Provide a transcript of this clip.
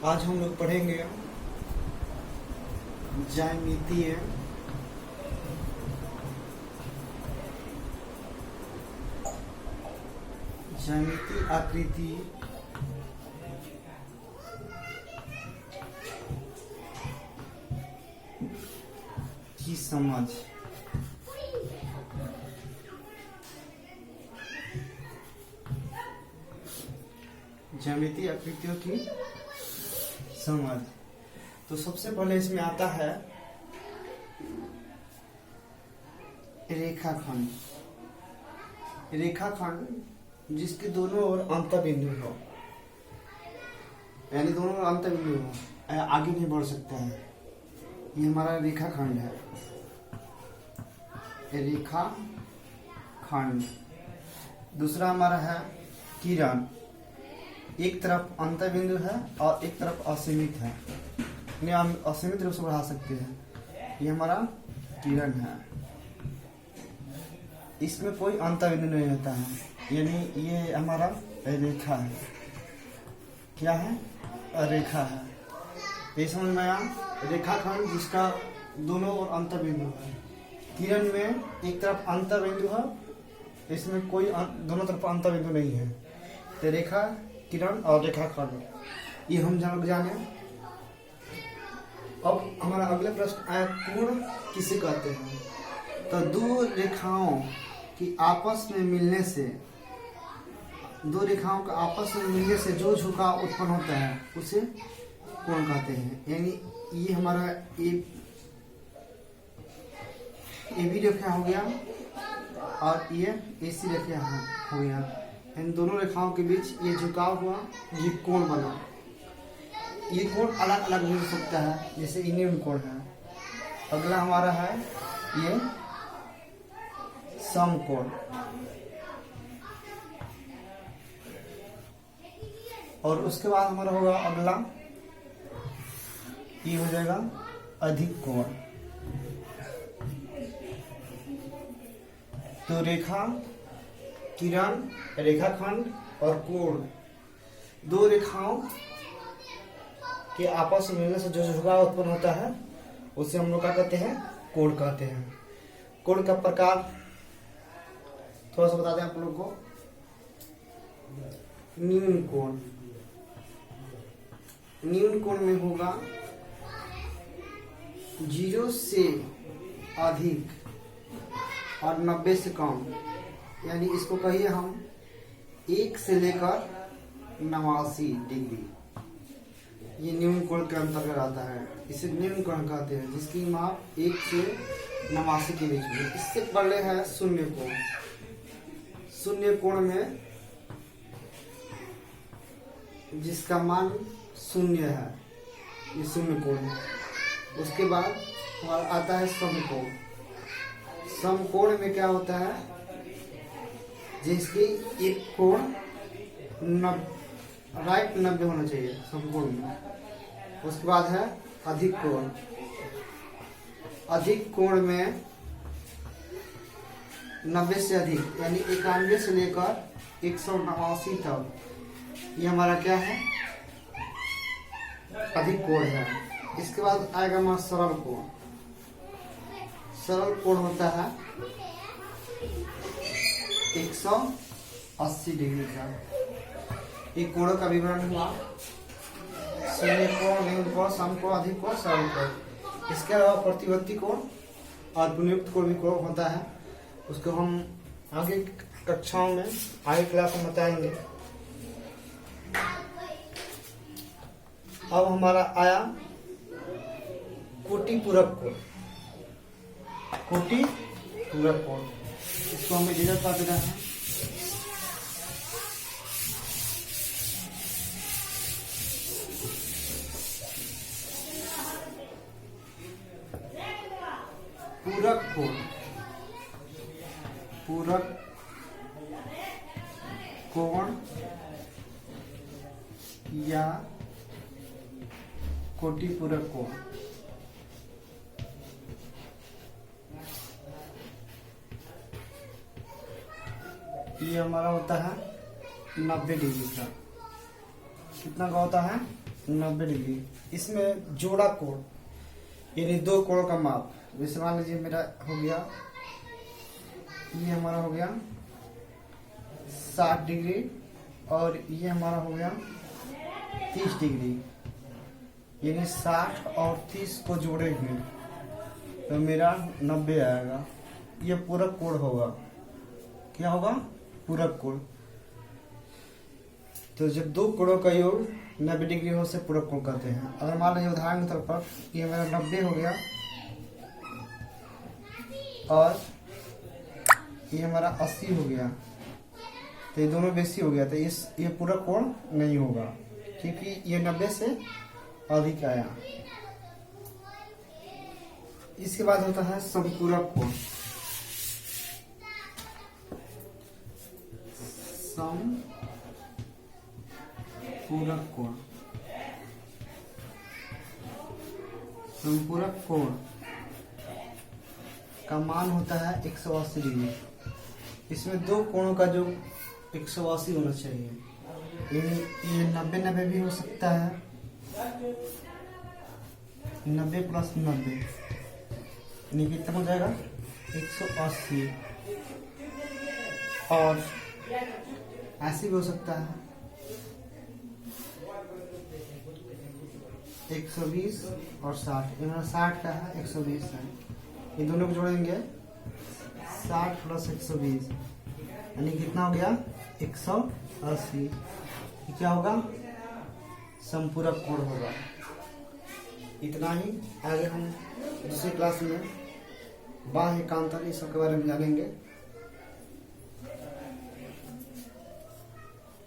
आज हम लोग पढ़ेंगे ज्यामितीय आकृति की समझ। ज्यामितीय आकृतियों की समझ। तो सबसे पहले इसमें आता है रेखाखंड। रेखाखंड जिसके दोनों ओर अंतःबिंदु हो, यानी दोनों ओर अंतःबिंदु हो, आगे नहीं बढ़ सकता है, ये हमारा रेखाखंड है। रेखाखंड। दूसरा हमारा है किरण। एक तरफ अंतःबिंदु है और एक तरफ असीमित है, यानी हम असीमित रूप से बढ़ा सकते हैं। ये हमारा किरण है, इसमें कोई अंतःबिंदु नहीं होता है, यानी ये हमारा रेखा है। क्या है? रेखा है। ये समझ में आया? रेखाखंड जिसका दोनों ओर अंतःबिंदु है। किरण में एक तरफ अंतःबिंदु है, इसमें कोई दोनों तरफ अंतःबिंदु नहीं है। तो रेखा, किरण और रेखाखंड, ये हम जाने। अब हमारा अगला प्रश्न आया, कोण किसे कहते हैं? तो दो रेखाओं की आपस में मिलने से, दो रेखाओं का आपस में मिलने से जो झुकाव उत्पन्न होता है उसे कोण कहते हैं। यानी ये हमारा ए बी रेखा हो गया और ये AC रेखा हो गया। इन दोनों रेखाओं के बीच ये झुकाव हुआ, ये कोण बना। ये कोण अलग अलग भी हो सकता है, जैसे ये न्यून कोण है। अगला हमारा है ये समकोण, और उसके बाद हमारा होगा अगला, ये हो जाएगा अधिक कोण। तो रेखा, किरण, रेखाखंड और कोण, दो रेखाओं के आपस में मिलने से जो झुकाव उत्पन्न होता है उसे हम लोग क्या कहते हैं? कोण कहते हैं। कोण का प्रकार थोड़ा सा बता दें आप लोग को। न्यून कोण। न्यून कोण में होगा 0 से अधिक और 90 से कम, यानी इसको कहिए हम 1 से लेकर 89 डिग्री। ये न्यून कोण के अंतर्गत आता है, इसे न्यून कोण कहते हैं, जिसकी माप 1 से 89 के बीच में। इससे पहले है शून्य कोण। शून्य कोण में जिसका मान 0 है, ये शून्य कोण है। उसके बाद आता है समकोण। समकोण में क्या होता है? जिसकी एक कोण राइट 90 होना चाहिए समकोण में। उसके बाद है अधिक कोण। अधिक कोण में 90 से अधिक, यानी 91 से लेकर 189 तक, ये हमारा क्या है? अधिक कोण है। इसके बाद आएगा हमारा सरल कोण। सरल कोण होता है 180 डिग्री का। एक कोणों का विवरण हुआ, शून्य कोण, न्यून कोण, समकोण, अधिक कोण, सरल कोण। इसके अलावा प्रतिवर्ती कोण और पुनरुक्त कोण भी कोण होता है, उसको हम आगे कक्षाओं में, आगे क्लास में बताएंगे। अब हमारा आया कोटि पूरक कोण। कोटि पूरक कोण, इसको हमें डिनर कर देना है। पूरक कोण, पूरक कोण या कोटि पूरक कोण। ये हमारा होता है 90 डिग्री का। कितना का होता है 90 डिग्री। इसमें जोड़ा कोण यानी दो कोण का माप, जैसे मान लीजिए मेरा हो गया, ये हमारा हो गया 60 डिग्री और ये हमारा हो गया 30 डिग्री, यानी 60 और 30 को जोड़ेंगे तो मेरा 90 आएगा। ये पूरक कोण होगा। क्या होगा? पूरक कोण। तो जब दो कोणों का योग 90 डिग्री हो से पूरक कोण कहते हैं। अगर मान लीजिए उदाहरण के तौर पर ये मेरा 90 हो गया और ये हमारा 80 हो गया, तो ये दोनों बेसी हो गया, तो ये पूरक कोण नहीं होगा क्योंकि ये 90 से अधिक आया। इसके बाद होता है समपूरक कोण। समपूरक कोण, समपूरक कोण का मान होता है 180 डिग्री। इसमें दो कोणों का जो 180 होना चाहिए, ये 90-90 भी हो सकता है, 90 + 90 यानी कितना हो जाएगा 180, और ऐसे भी हो सकता है 120 और 60। इन्होंने 60 का है, 120 है, ये दोनों को जोड़ेंगे 60 + 120 यानी कितना हो गया 180। क्या होगा? समपूरक कोण होगा। इतना ही। आगे हम दूसरी क्लास में बाह्य एकांतर इस सब के बारे में जानेंगे।